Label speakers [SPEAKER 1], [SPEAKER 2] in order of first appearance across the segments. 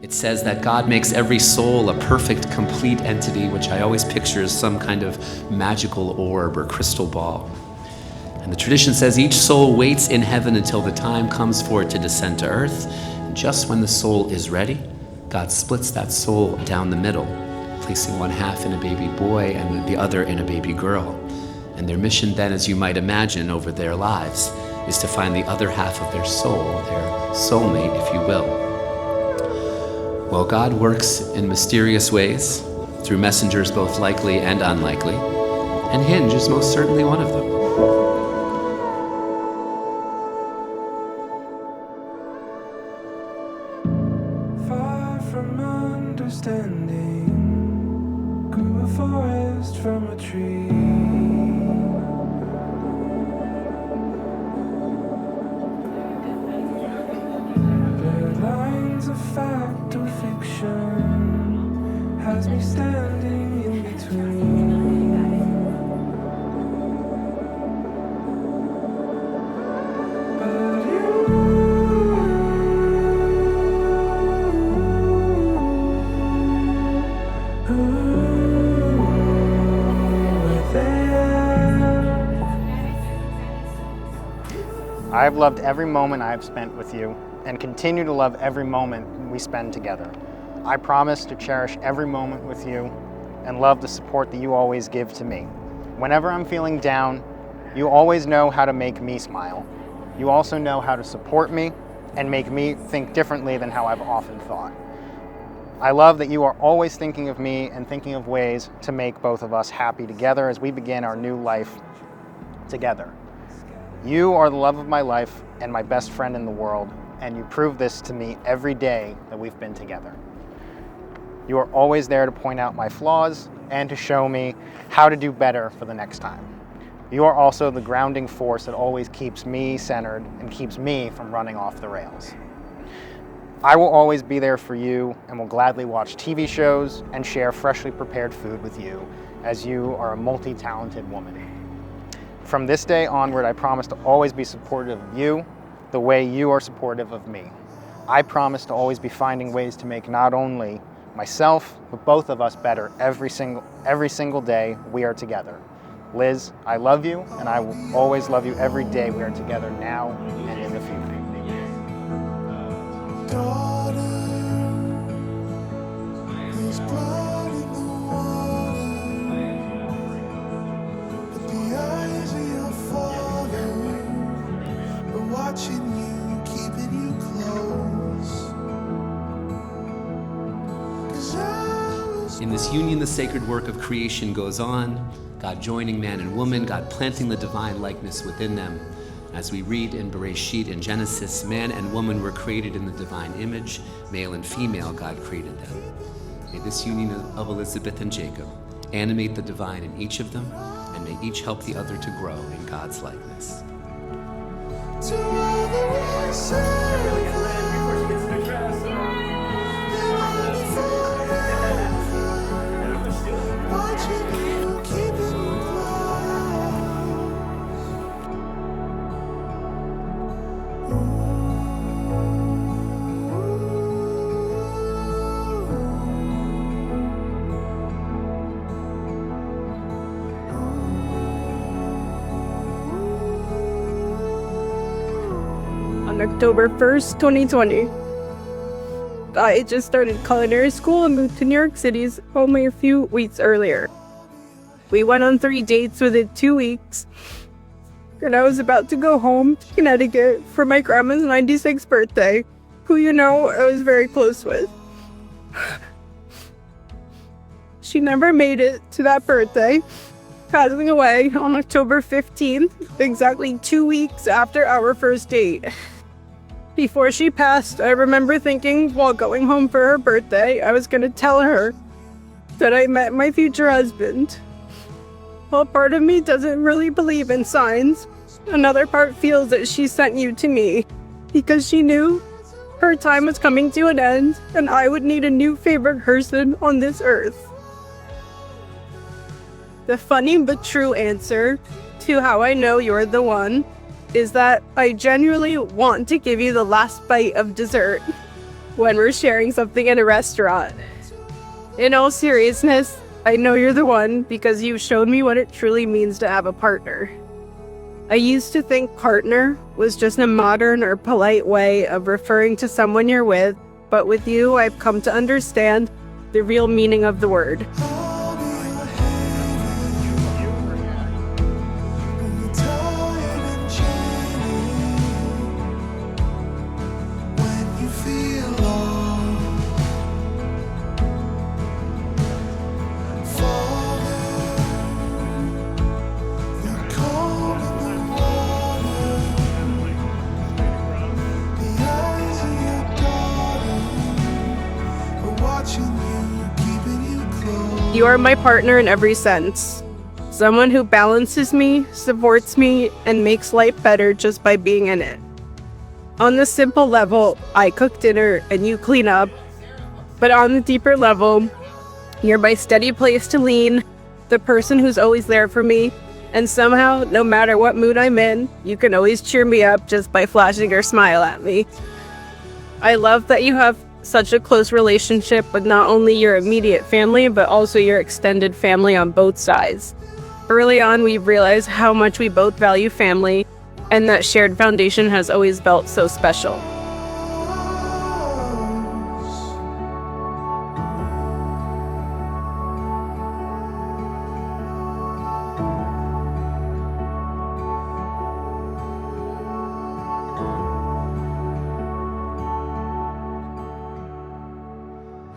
[SPEAKER 1] It says that God makes every soul a perfect, complete entity, which I always picture as some kind of magical orb or crystal ball. And the tradition says each soul waits in heaven until the time comes for it to descend to earth. And just when the soul is ready, God splits that soul down the middle, placing one half in a baby boy and the other in a baby girl. And their mission then, as you might imagine, over their lives, is to find the other half of their soul, their soulmate, if you will. Well, God works in mysterious ways, through messengers both likely and unlikely, and Hinge is most certainly one of them.
[SPEAKER 2] Far from understanding, grew a forest from a tree. Blurred lines of fact or fiction has me standing in between. But
[SPEAKER 3] I've loved every moment I've spent with you and continue to love every moment we spend together. I promise to cherish every moment with you and love the support that you always give to me. Whenever I'm feeling down, you always know how to make me smile. You also know how to support me and make me think differently than how I've often thought. I love that you are always thinking of me and thinking of ways to make both of us happy together as we begin our new life together. You are the love of my life and my best friend in the world, and you prove this to me every day that we've been together. You are always there to point out my flaws and to show me how to do better for the next time. You are also the grounding force that always keeps me centered and keeps me from running off the rails. I will always be there for you and will gladly watch TV shows and share freshly prepared food with you, as you are a multi-talented woman. From this day onward, I promise to always be supportive of you the way you are supportive of me. I promise to always be finding ways to make not only myself, but both of us better every single day we are together. Liz, I love you, and I will always love you every day we are together now and in the future.
[SPEAKER 2] daughter, there's blood in the water, but the eyes of your father are watching you, keeping you close. 'Cause I was
[SPEAKER 1] In this union, the sacred work of creation goes on, God joining man and woman, God planting the divine likeness within them. As we read in Bereshit in Genesis, man and woman were created in the divine image, male and female, God created them. May this union of Elizabeth and Jacob animate the divine in each of them, and may each help the other to grow in God's likeness.
[SPEAKER 2] to all the rest of watching you, keeping you
[SPEAKER 4] On October 1st, 2020. I just started culinary school and moved to New York City only a few weeks earlier. We went on 3 dates within 2 weeks, and I was about to go home to Connecticut for my grandma's 96th birthday, who I was very close with. She never made it to that birthday, passing away on October 15th, exactly 2 weeks after our first date. Before she passed, I remember thinking while going home for her birthday, I was going to tell her that I met my future husband. While part of me doesn't really believe in signs, another part feels that she sent you to me because she knew her time was coming to an end and I would need a new favorite person on this earth. The funny but true answer to how I know you're the one is that I genuinely want to give you the last bite of dessert. when we're sharing something in a restaurant. In all seriousness, I know you're the one because you've shown me what it truly means to have a partner. I used to think partner was just a modern or polite way of referring to someone you're with, but with you, I've come to understand the real meaning of the word.
[SPEAKER 2] I'll be your haven when you're tired and jaded, when you feel lost. Father, you're cold in the water. The eyes of your daughter are watching you, keeping you close.
[SPEAKER 4] You are my partner in every sense. Someone who balances me, supports me, and makes life better just by being in it. On the simple level, I cook dinner and you clean up. But on the deeper level, you're my steady place to lean, the person who's always there for me, and somehow, no matter what mood I'm in, you can always cheer me up just by flashing your smile at me. I love that you have such a close relationship with not only your immediate family, but also your extended family on both sides. Early on, we realized how much we both value family, and that shared foundation has always felt so special.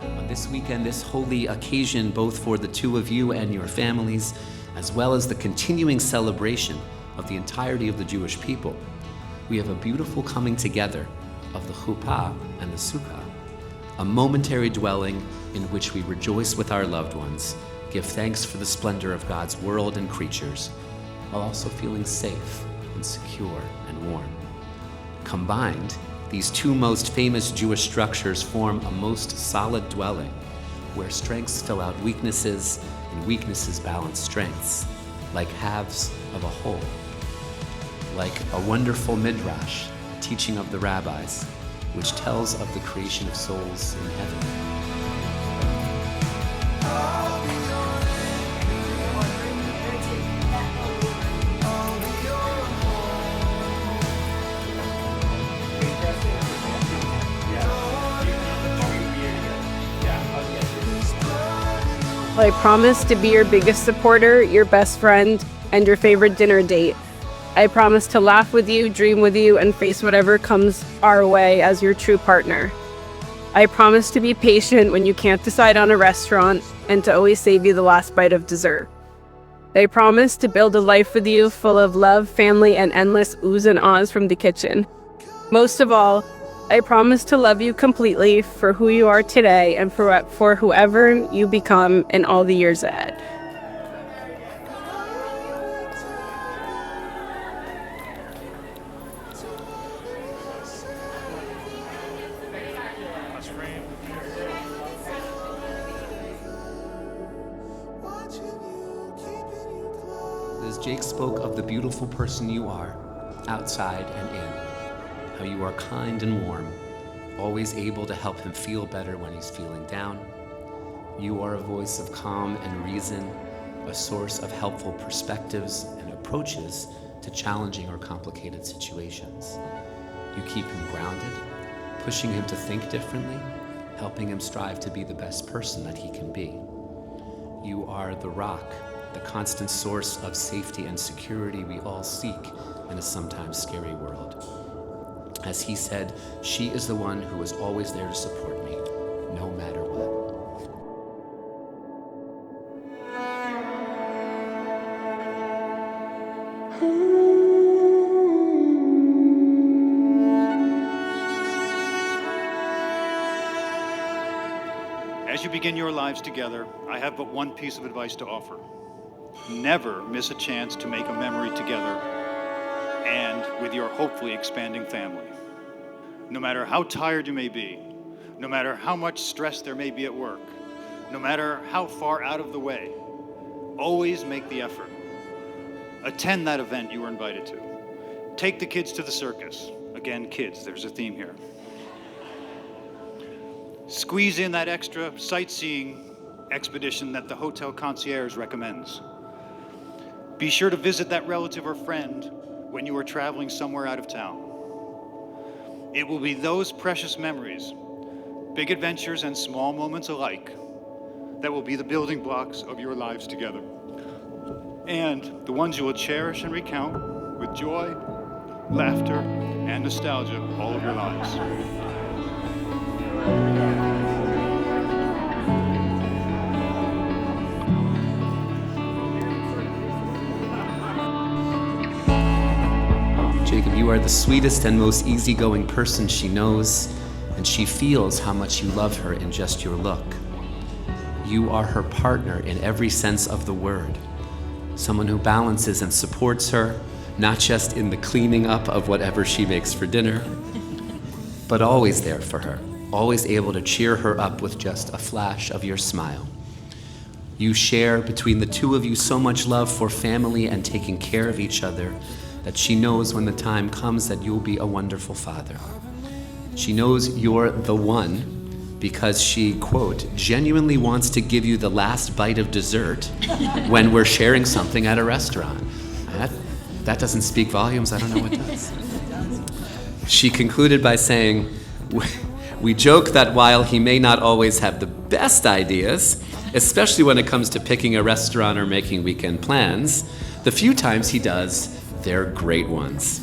[SPEAKER 1] On this weekend, this holy occasion, both for the two of you and your families, as well as the continuing celebration of the entirety of the Jewish people, we have a beautiful coming together of the chuppah and the sukkah, a momentary dwelling in which we rejoice with our loved ones, give thanks for the splendor of God's world and creatures, while also feeling safe and secure and warm. Combined, these two most famous Jewish structures form a most solid dwelling, where strengths fill out weaknesses and weaknesses balance strengths, like halves of a whole. Like a wonderful midrash, teaching of the rabbis, which tells of the creation of souls in heaven.
[SPEAKER 4] I promise to be your biggest supporter, your best friend, and your favorite dinner date. I promise to laugh with you, dream with you, and face whatever comes our way as your true partner. I promise to be patient when you can't decide on a restaurant and to always save you the last bite of dessert. I promise to build a life with you full of love, family, and endless oohs and ahs from the kitchen. Most of all, I promise to love you completely for who you are today and for whoever you become in all the years ahead.
[SPEAKER 2] Watching you, keeping you close.
[SPEAKER 1] As Jake spoke of the beautiful person you are, outside and in, how you are kind and warm, always able to help him feel better when he's feeling down. You are a voice of calm and reason, a source of helpful perspectives and approaches to challenging or complicated situations. You keep him grounded, pushing him to think differently, helping him strive to be the best person that he can be. You are the rock, the constant source of safety and security we all seek in a sometimes scary world. As he said, she is the one who is always there to support me, no matter what.
[SPEAKER 5] As you begin your lives together, I have but one piece of advice to offer. Never miss a chance to make a memory together and with your hopefully expanding family. No matter how tired you may be, no matter how much stress there may be at work, no matter how far out of the way, always make the effort. Attend that event you were invited to. Take the kids to the circus. Again, kids, there's a theme here. Squeeze in that extra sightseeing expedition that the hotel concierge recommends. Be sure to visit that relative or friend when you are traveling somewhere out of town. It will be those precious memories, big adventures and small moments alike, that will be the building blocks of your lives together. And the ones you will cherish and recount with joy, laughter, and nostalgia all of your lives.
[SPEAKER 1] Jacob, you are the sweetest and most easygoing person she knows, and she feels how much you love her in just your look. You are her partner in every sense of the word, someone who balances and supports her, not just in the cleaning up of whatever she makes for dinner, but always there for her, always able to cheer her up with just a flash of your smile. You share between the two of you so much love for family and taking care of each other that she knows when the time comes that you'll be a wonderful father. She knows you're the one because she, quote, genuinely wants to give you the last bite of dessert when we're sharing something at a restaurant. That doesn't speak volumes. I don't know what does. She concluded by saying, we joke that while he may not always have the best ideas, especially when it comes to picking a restaurant or making weekend plans, the few times he does, they're great ones.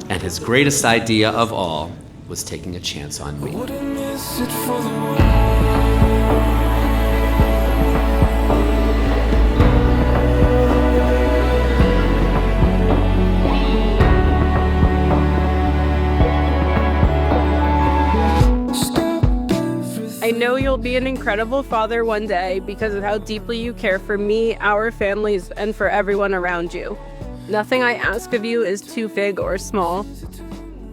[SPEAKER 1] And his greatest idea of all was taking a chance on me.
[SPEAKER 4] I know you'll be an incredible father one day because of how deeply you care for me, our families, and for everyone around you. Nothing I ask of you is too big or small.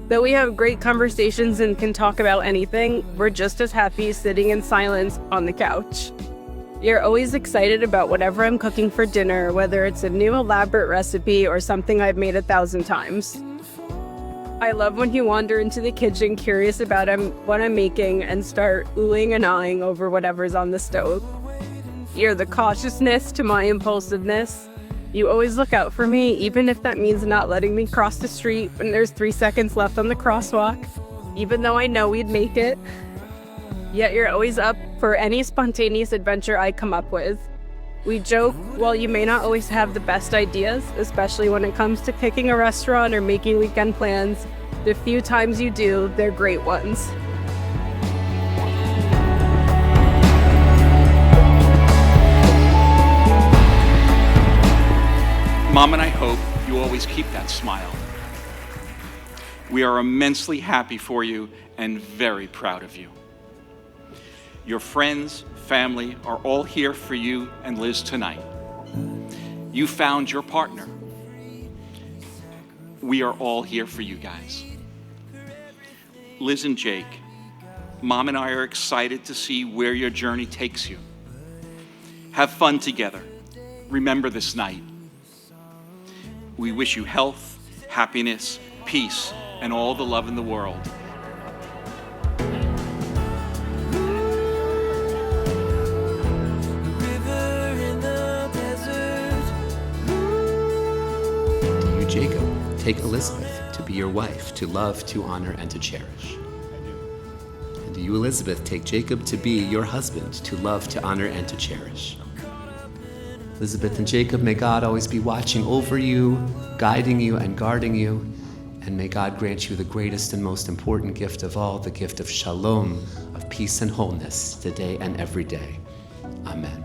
[SPEAKER 4] Though we have great conversations and can talk about anything, we're just as happy sitting in silence on the couch. You're always excited about whatever I'm cooking for dinner, whether it's a new elaborate recipe or something I've made 1,000 times. I love when you wander into the kitchen curious about what I'm making and start oohing and ahhing over whatever's on the stove. You're the cautiousness to my impulsiveness. You always look out for me, even if that means not letting me cross the street when there's 3 seconds left on the crosswalk, even though I know we'd make it. Yet you're always up for any spontaneous adventure I come up with. We joke, while you may not always have the best ideas, especially when it comes to picking a restaurant or making weekend plans, the few times you do, they're great ones.
[SPEAKER 6] Mom and I hope you always keep that smile. We are immensely happy for you and very proud of you. Your friends, family are all here for you and Liz tonight. You found your partner. We are all here for you guys. Liz and Jake, Mom and I are excited to see where your journey takes you. Have fun together. Remember this night. We wish you health, happiness, peace, and all the love in the world.
[SPEAKER 1] Do you, Jacob, take Elizabeth to be your wife, to love, to honor, and to cherish? And do you, Elizabeth, take Jacob to be your husband, to love, to honor, and to cherish? Elizabeth and Jacob, may God always be watching over you, guiding you, and guarding you. And may God grant you the greatest and most important gift of all, the gift of shalom, of peace and wholeness, today and every day. Amen.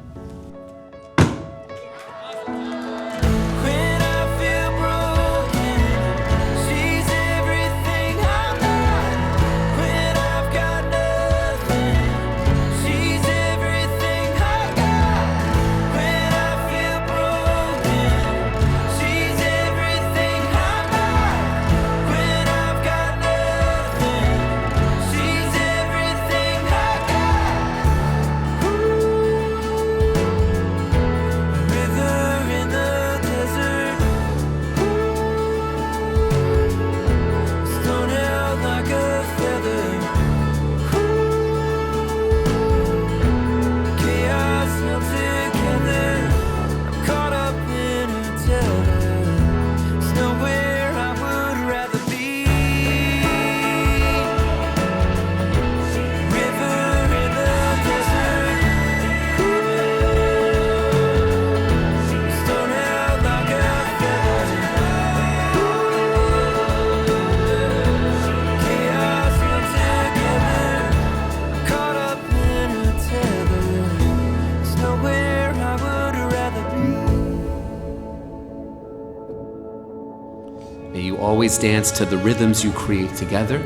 [SPEAKER 1] always dance to the rhythms you create together,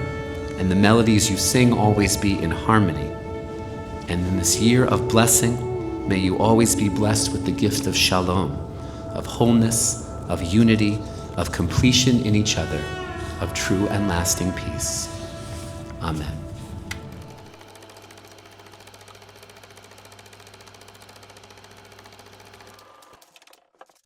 [SPEAKER 1] and the melodies you sing always be in harmony. And in this year of blessing, may you always be blessed with the gift of shalom, of wholeness, of unity, of completion in each other, of true and lasting peace. Amen.